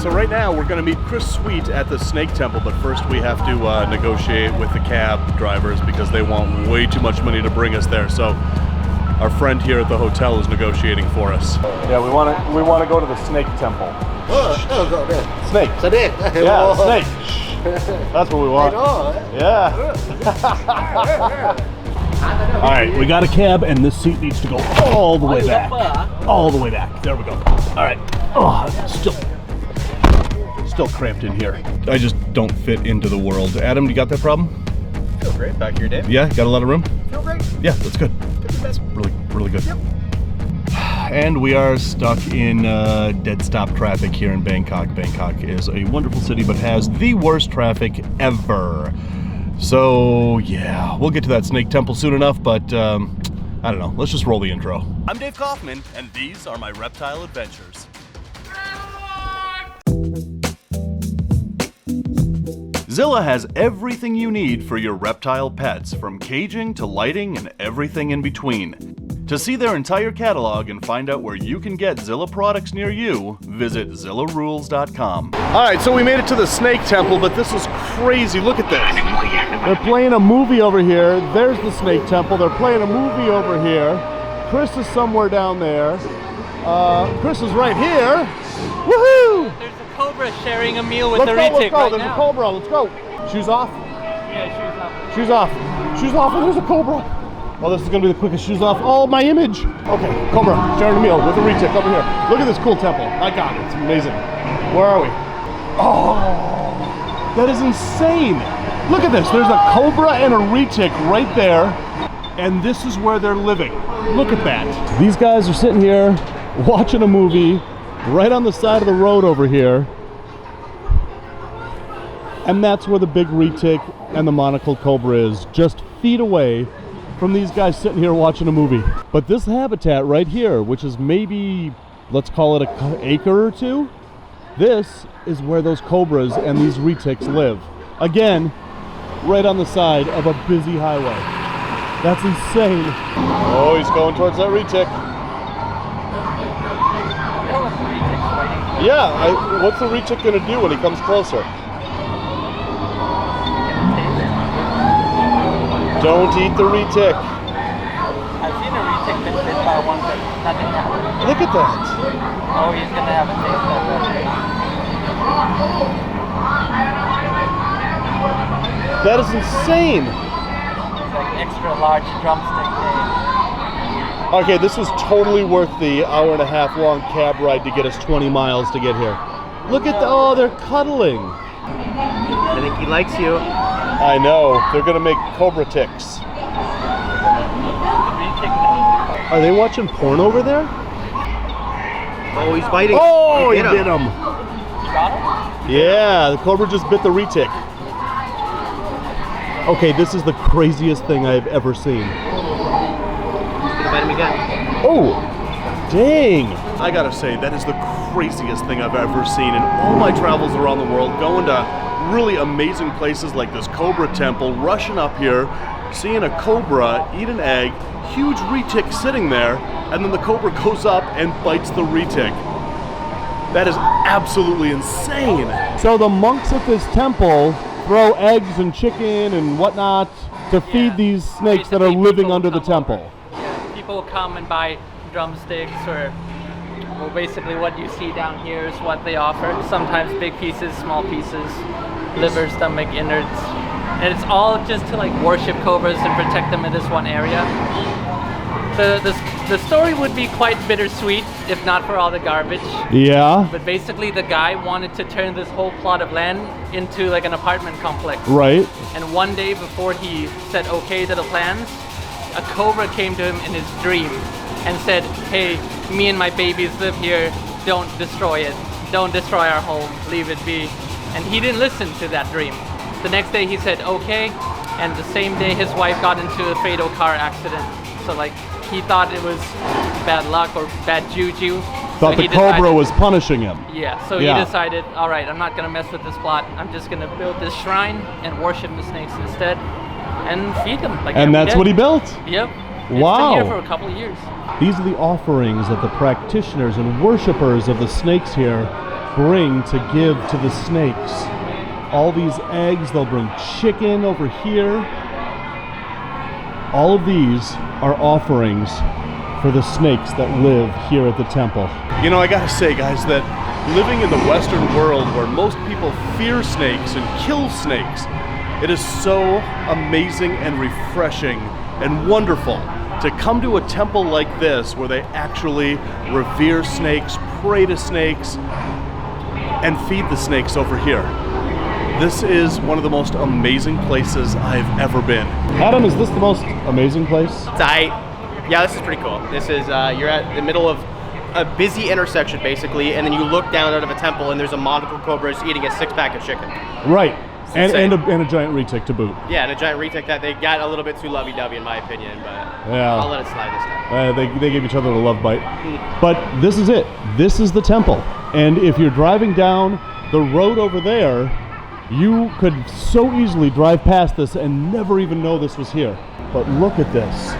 So right now we're going to meet Chris Sweet at the Snake Temple, but first we have to negotiate with the cab drivers because they want way too much money to bring us there. So our friend here at the hotel is negotiating for us. Yeah, we want to go to the Snake Temple. Snake. Snake. Yeah, snake. That's what we want. Yeah. All right, we got a cab, and this seat needs to go all the way back. All the way back. There we go. All right. Oh, still cramped in here. I just don't fit into the world. Adam, you got that problem? Feel great back here, Dave. Yeah, got a lot of room? Feel great. Yeah, that's good. That's really, really good. Yep. And we are stuck in dead stop traffic here in Bangkok. Bangkok is a wonderful city, but has the worst traffic ever. So yeah, we'll get to that Snake Temple soon enough, but I don't know. Let's just roll the intro. I'm Dave Kaufman, and these are my reptile adventures. Zilla has everything you need for your reptile pets, from caging to lighting and everything in between. To see their entire catalog and find out where you can get Zilla products near you, visit zillarules.com. Alright, so we made it to the Snake Temple, but this is crazy. Look at this. They're playing a movie over here. There's the Snake Temple. They're playing a movie over here. Chris is somewhere down there. Chris is right here. Woohoo! There's a cobra sharing a meal with the Let's retic go. right There's now. a cobra. Let's go. Shoes off. Yeah, shoes off. Shoes off. Shoes off, and there's a cobra. Oh, this is gonna be the quickest shoes off. Oh, my image. Okay, cobra, sharing a meal with a retic over here. Look at this cool temple. My God, it's amazing. Where are we? Oh, that is insane. Look at this. There's a cobra and a retic right there, and this is where they're living. Look at that. These guys are sitting here watching a movie right on the side of the road over here, and that's where the big retic and the monocled cobra is, just feet away from these guys sitting here watching a movie. But this habitat right here, which is maybe, let's call it an acre or two, this is where those cobras and these retics live. Again, right on the side of a busy highway. That's insane. Oh, he's going towards that retic. Yeah, what's the retic gonna do when he comes closer? Don't eat the retic. I've seen a retic been bit by one, but nothing happened. Look at that. Oh, he's gonna have a taste of it. That is insane. It's like extra large drumstick day. Okay, this was totally worth the hour-and-a-half long cab ride to get us 20 miles to get here. Look at oh, they're cuddling. I think he likes you. I know. They're gonna make cobra ticks. Are they watching porn over there? Oh, he's biting. Oh, he bit him. You got him? Yeah, the cobra just bit the retic. Okay, this is the craziest thing I've ever seen. He's gonna bite him again. Oh, dang. I gotta say, that is the craziest thing I've ever seen in all my travels around the world, going to really amazing places like this cobra temple, rushing up here, seeing a cobra eat an egg, huge retic sitting there, and then the cobra goes up and bites the retic. That is absolutely insane. So the monks at this temple throw eggs and chicken and whatnot to feed these snakes that are living under the temple. Yeah, people come and buy drumsticks or well, basically what you see down here is what they offer. Sometimes big pieces, small pieces, liver, stomach, innards. And it's all just to like worship cobras and protect them in this one area. The story would be quite bittersweet if not for all the garbage. Yeah. But basically the guy wanted to turn this whole plot of land into like an apartment complex. Right. And one day before he said okay to the plans, a cobra came to him in his dream and said, hey, me and my babies live here, don't destroy it. Don't destroy our home, leave it be. And he didn't listen to that dream. The next day he said okay, and the same day his wife got into a fatal car accident. So like, he thought it was bad luck or bad juju. Thought the cobra was punishing him. Yeah, so he decided, all right, I'm not gonna mess with this plot. I'm just gonna build this shrine and worship the snakes instead and feed them. Like and that's what he built? Yep. Wow. It's been here for a couple of years. These are the offerings that the practitioners and worshipers of the snakes here bring to give to the snakes. All these eggs, they'll bring chicken over here. All of these are offerings for the snakes that live here at the temple. You know, I gotta say, guys, that living in the Western world where most people fear snakes and kill snakes, it is so amazing and refreshing and wonderful to come to a temple like this where they actually revere snakes, pray to snakes, and feed the snakes over here. This is one of the most amazing places I've ever been. Adam, is this the most amazing place? Yeah, this is pretty cool. This is, you're at the middle of a busy intersection basically, and then you look down out of a temple and there's a monocled cobra eating a 6-pack of chicken. Right, and a giant retic to boot. Yeah, and a giant retic that they got a little bit too lovey-dovey in my opinion, but yeah. I'll let it slide this time. They gave each other a love bite. But this is it. This is the temple. And if you're driving down the road over there, you could so easily drive past this and never even know this was here. But look at this.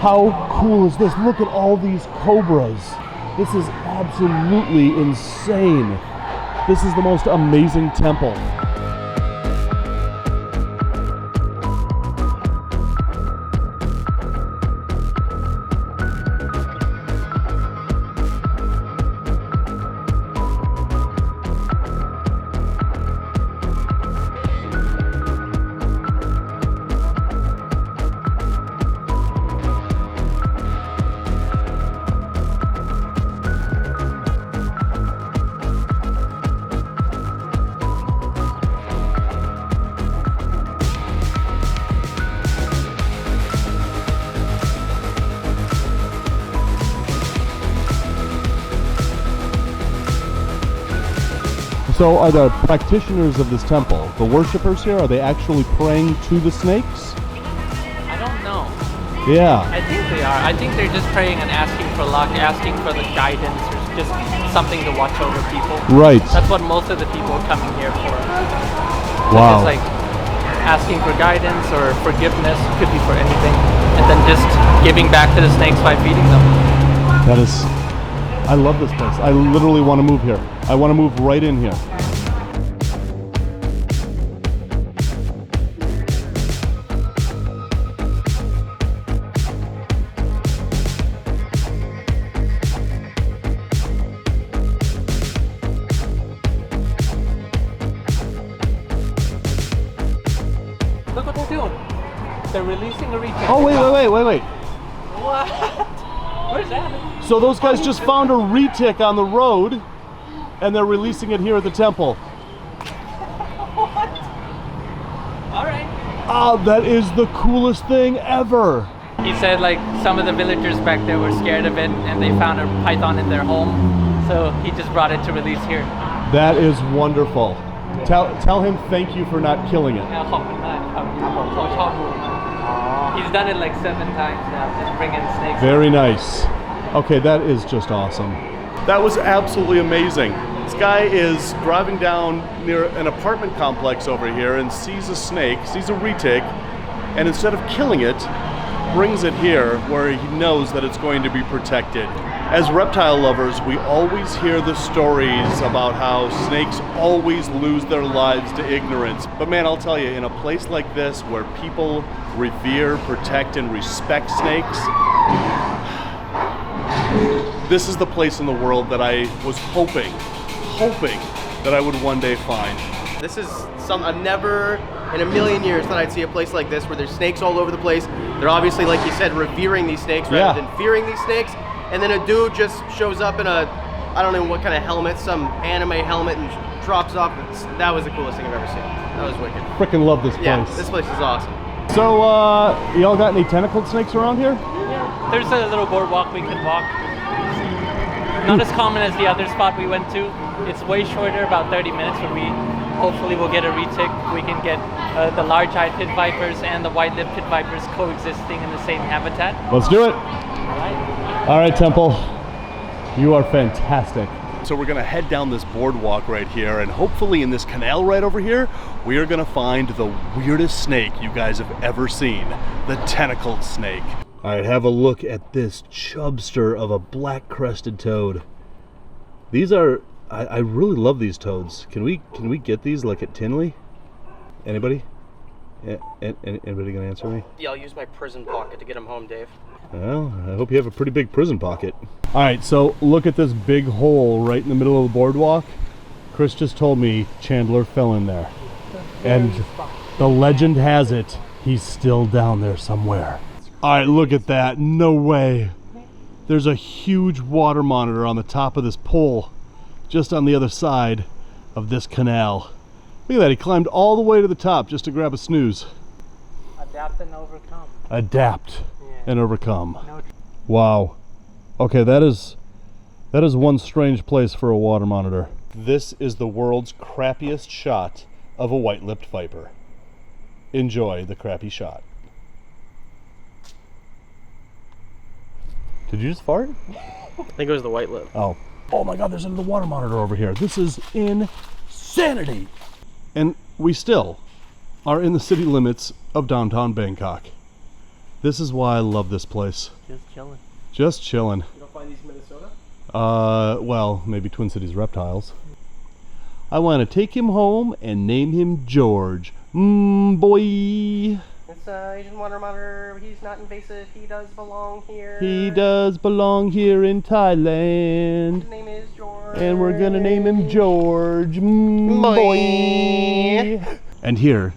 How cool is this? Look at all these cobras. This is absolutely insane. This is the most amazing temple. So are the practitioners of this temple, the worshippers here, are they actually praying to the snakes? I don't know. Yeah. I think they are. I think they're just praying and asking for luck, asking for the guidance, or just something to watch over people. Right. That's what most of the people are coming here for. Wow. It's like asking for guidance or forgiveness, could be for anything, and then just giving back to the snakes by feeding them. That is, I love this place. I literally want to move here. I want to move right in here. Look what they're doing. They're releasing a retic. Oh, wait. What? Where's that? So those guys just found a retic on the road, and they're releasing it here at the temple. What? All right. Oh, that is the coolest thing ever. He said like some of the villagers back there were scared of it and they found a python in their home. So he just brought it to release here. That is wonderful. Tell him thank you for not killing it. He's done it like 7 times now, just bringing snakes. Very nice. Okay, that is just awesome. That was absolutely amazing. This guy is driving down near an apartment complex over here and sees a snake, sees a retic, and instead of killing it, brings it here where he knows that it's going to be protected. As reptile lovers, we always hear the stories about how snakes always lose their lives to ignorance. But man, I'll tell you, in a place like this where people revere, protect, and respect snakes, this is the place in the world that I was hoping that I would one day find. This is I've never in a million years thought I'd see a place like this where there's snakes all over the place. They're obviously, like you said, revering these snakes rather than fearing these snakes. And then a dude just shows up in a, I don't know what kind of helmet, some anime helmet, and drops off. That was the coolest thing I've ever seen. That was wicked. Frickin' love this place. Yeah, this place is awesome. So, y'all got any tentacled snakes around here? Yeah. There's a little boardwalk we can walk. Not as common as the other spot we went to. It's way shorter, about 30 minutes, but hopefully we'll get a retic. We can get the large-eyed pit vipers and the white-lipped pit vipers coexisting in the same habitat. Let's do it. All right, Temple. You are fantastic. So we're gonna head down this boardwalk right here, and hopefully in this canal right over here, we are gonna find the weirdest snake you guys have ever seen, the tentacled snake. All right, have a look at this chubster of a black-crested toad. These are I really love these toads. Can we get these like at Tinley? Anybody? Anybody gonna answer me? Yeah, I'll use my prison pocket to get them home, Dave. Well, I hope you have a pretty big prison pocket. All right, so look at this big hole right in the middle of the boardwalk. Chris just told me Chandler fell in there. And the legend has it, he's still down there somewhere. All right, look at that. No way. There's a huge water monitor on the top of this pole, just on the other side of this canal. Look at that, he climbed all the way to the top just to grab a snooze. Adapt and overcome. Adapt and overcome. No. Wow. Okay, that is one strange place for a water monitor. This is the world's crappiest shot of a white-lipped viper. Enjoy the crappy shot. Did you just fart? I think it was the white lip. Oh. Oh my God, there's another water monitor over here. This is insanity. And we still are in the city limits of downtown Bangkok. This is why I love this place. Just chilling. Just chilling. You don't find these in Minnesota? Well, maybe Twin Cities reptiles. I want to take him home and name him George. Boy. It's Asian water monitor. He's not invasive. He does belong here. He does belong here in Thailand. His name is George. And we're gonna name him George. Boy. And here,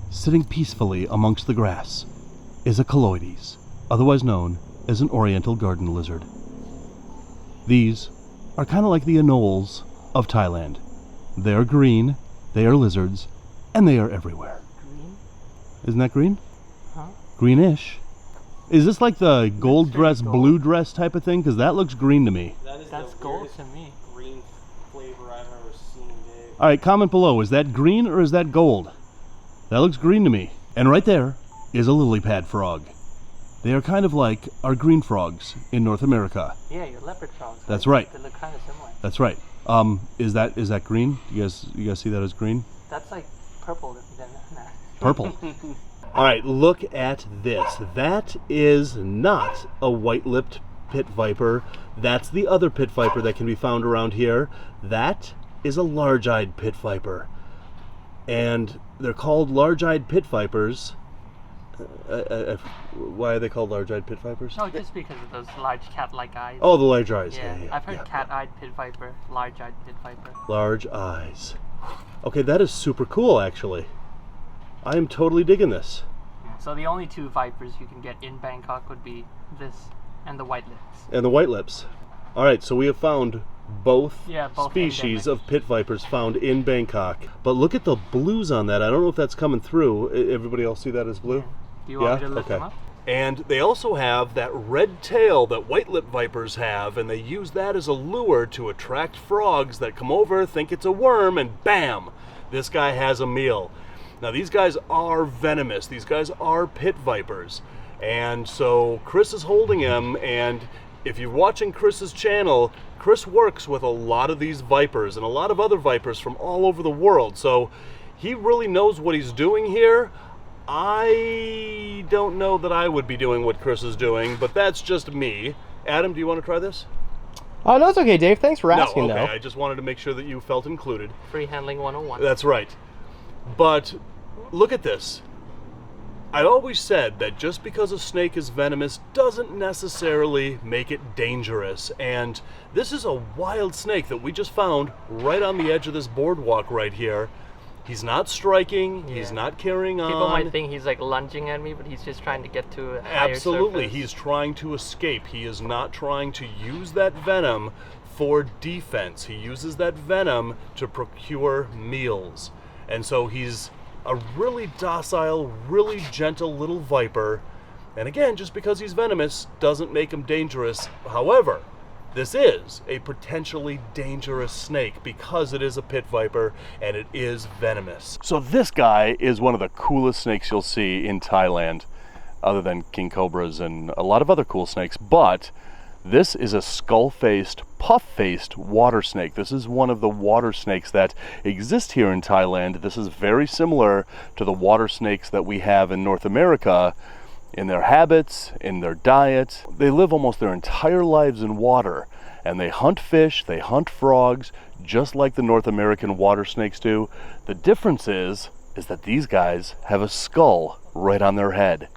sitting peacefully amongst the grass, is a colloides, otherwise known as an oriental garden lizard. These are kind of like the anoles of Thailand. They are green, they are lizards, and they are everywhere. Green? Isn't that green? Huh? Greenish. Is this like the gold That's dress, gold. blue dress type of thing? Because that looks green to me. That's gold to me. Green flavor I've ever seen, Dave. All right, comment below. Is that green or is that gold? That looks green to me. And right there is a lily pad frog. They are kind of like our green frogs in North America. Yeah, your leopard frogs. That's right. They look kind of similar. That's right. Is that green? You guys see that as green? That's like purple. Then Purple. All right, look at this. That is not a white-lipped pit viper. That's the other pit viper that can be found around here. That is a large-eyed pit viper. And they're called large-eyed pit vipers. Why are they called large-eyed pit vipers? No, just because of those large cat-like eyes. Oh, the large eyes. Yeah, Yeah, I've heard yeah. cat-eyed pit viper, large-eyed pit viper. Large eyes. Okay, that is super cool, actually. I am totally digging this. Yeah, so the only two vipers you can get in Bangkok would be this and the white lips. And the white lips. All right, so we have found both species endemic. of pit vipers found in Bangkok. But look at the blues on that. I don't know if that's coming through. Everybody else see that as blue? Do you want me to lift them up? And they also have that red tail that white-lipped vipers have, and they use that as a lure to attract frogs that come over, think it's a worm, and bam, this guy has a meal. Now these guys are venomous. These guys are pit vipers. And so Chris is holding him, and if you're watching Chris's channel, Chris works with a lot of these vipers and a lot of other vipers from all over the world. So he really knows what he's doing here. I don't know that I would be doing what Chris is doing, but that's just me. Adam, do you want to try this? Oh, no, it's okay, Dave. Thanks for asking, no, okay. though. I just wanted to make sure that you felt included. Free handling 101. That's right. But look at this. I always said that just because a snake is venomous doesn't necessarily make it dangerous. And this is a wild snake that we just found right on the edge of this boardwalk right here. He's not striking, he's not carrying on. People might think he's like lunging at me, but he's just trying to get to a higher Absolutely, surface. he's trying to escape. He is not trying to use that venom for defense. He uses that venom to procure meals. And so he's a really docile, really gentle little viper. And again, just because he's venomous doesn't make him dangerous. However, this is a potentially dangerous snake because it is a pit viper and it is venomous. So this guy is one of the coolest snakes you'll see in Thailand, other than king cobras and a lot of other cool snakes. But this is a skull-faced, puff-faced water snake. This is one of the water snakes that exist here in Thailand. This is very similar to the water snakes that we have in North America. In their habits, in their diet. They live almost their entire lives in water. and they hunt fish, they hunt frogs, just like the North American water snakes do. The difference is that these guys have a skull right on their head.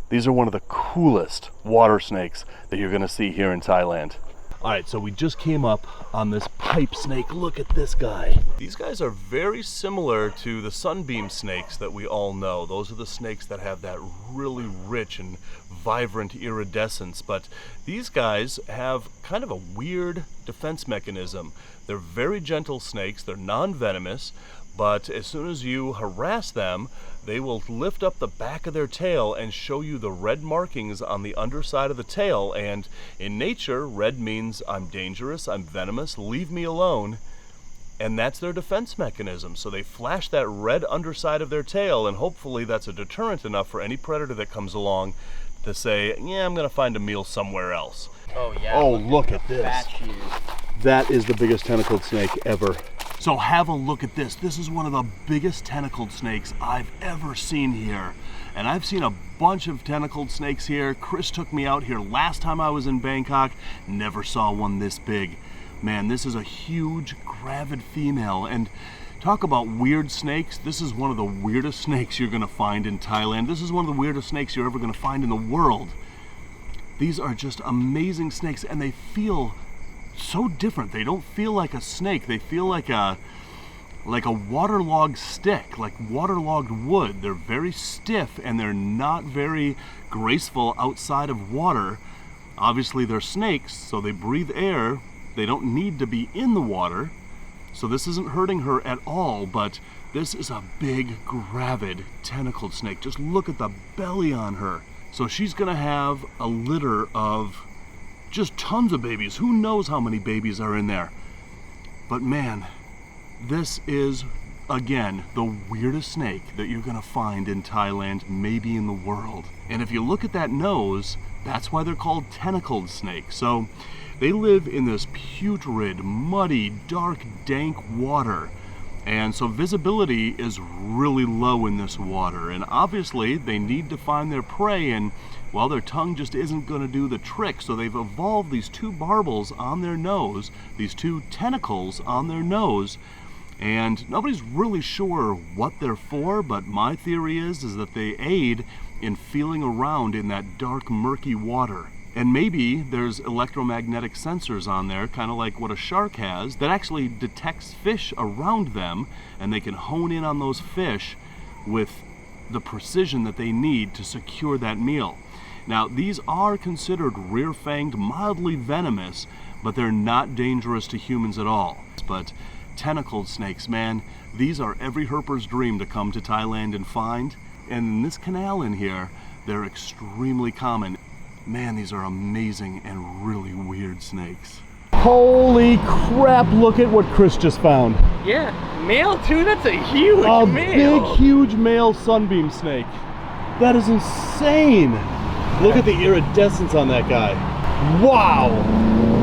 These are one of the coolest water snakes that you're gonna see here in Thailand. All right, so we just came up on this pipe snake. Look at this guy. These guys are very similar to the sunbeam snakes that we all know. Those are the snakes that have that really rich and vibrant iridescence, but these guys have kind of a weird defense mechanism. They're very gentle snakes, they're non-venomous, but as soon as you harass them, they will lift up the back of their tail and show you the red markings on the underside of the tail. And in nature, red means I'm dangerous, I'm venomous, leave me alone. And that's their defense mechanism. So they flash that red underside of their tail, and hopefully that's a deterrent enough for any predator that comes along to say, yeah, I'm gonna find a meal somewhere else. Oh yeah. Oh, look at this. Fat shoes. That is the biggest tentacled snake ever. So have a look at this. This is one of the biggest tentacled snakes I've ever seen here. And I've seen a bunch of tentacled snakes here. Chris took me out here last time I was in Bangkok. Never saw one this big. Man, this is a huge gravid female. And talk about weird snakes. This is one of the weirdest snakes you're gonna find in Thailand. This is one of the weirdest snakes you're ever gonna find in the world. These are just amazing snakes, and they feel so different. They don't feel like a snake. They feel like a waterlogged stick, like waterlogged wood. They're very stiff, and they're not very graceful outside of water. Obviously they're snakes, so they breathe air. They don't need to be in the water, so this isn't hurting her at all. But this is a big gravid tentacled snake. Just look at the belly on her. So she's gonna have a litter of just tons of babies. Who knows how many babies are in there? But man, this is, again, the weirdest snake that you're gonna find in Thailand, maybe in the world. And if you look at that nose, that's why they're called tentacled snakes. So they live in this putrid, muddy, dark, dank water. And so visibility is really low in this water. And obviously they need to find their prey, and well, their tongue just isn't going to do the trick. So they've evolved these two barbels on their nose, these two tentacles on their nose, and nobody's really sure what they're for, but my theory is that they aid in feeling around in that dark, murky water. And maybe there's electromagnetic sensors on there, kind of like what a shark has, that actually detects fish around them, and they can hone in on those fish with the precision that they need to secure that meal. Now, these are considered rear-fanged, mildly venomous, but they're not dangerous to humans at all. But tentacled snakes, man, these are every herper's dream to come to Thailand and find. And in this canal in here, they're extremely common. Man, these are amazing and really weird snakes. Holy crap, look at what Chris just found. Yeah, male too? That's a huge male. Big, huge male sunbeam snake. That is insane. Look at the iridescence on that guy. Wow.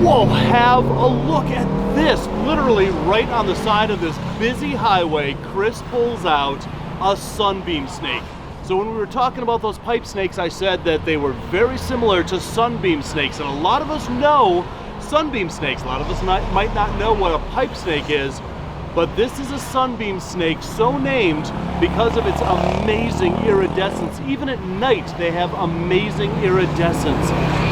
Whoa, have a look at this. Literally right on the side of this busy highway, Chris pulls out a sunbeam snake. So when we were talking about those pipe snakes, I said that they were very similar to sunbeam snakes, and a lot of us know sunbeam snakes. A lot of us might not know what a pipe snake is, but this is a sunbeam snake, so named because of its amazing iridescence. Even at night, they have amazing iridescence.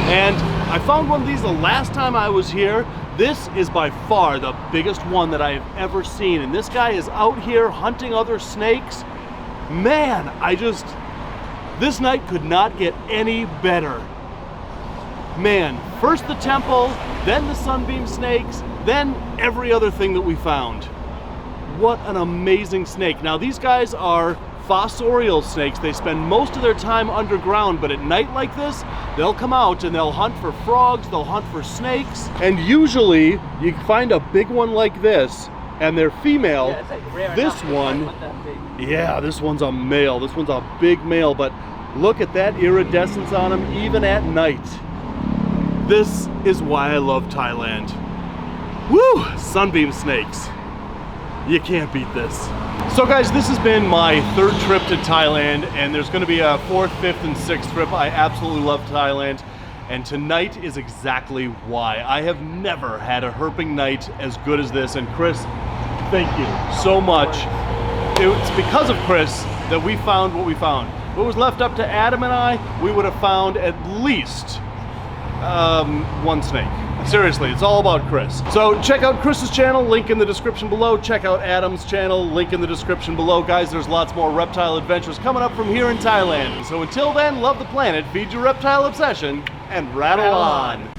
And I found one of these the last time I was here. This is by far the biggest one that I have ever seen, and this guy is out here hunting other snakes. Man, this night could not get any better. Man, first the temple, then the sunbeam snakes, then every other thing that we found. What an amazing snake. Now these guys are fossorial snakes. They spend most of their time underground, but at night like this, they'll come out and they'll hunt for frogs, they'll hunt for snakes, and usually you find a big one like this, and they're female. Yeah, it's like rare this one, yeah, this one's a male. This one's a big male, but look at that iridescence on him even at night. This is why I love Thailand. Woo! Sunbeam snakes. You can't beat this. So guys, this has been my third trip to Thailand, and there's gonna be a fourth, fifth, and sixth trip. I absolutely love Thailand. And tonight is exactly why. I have never had a herping night as good as this. And Chris, thank you so much. It's because of Chris that we found what we found. If it was left up to Adam and I, we would have found at least one snake. Seriously, it's all about Chris. So check out Chris's channel, link in the description below. Check out Adam's channel, link in the description below. Guys, there's lots more reptile adventures coming up from here in Thailand. So until then, love the planet, feed your reptile obsession, and rattle on.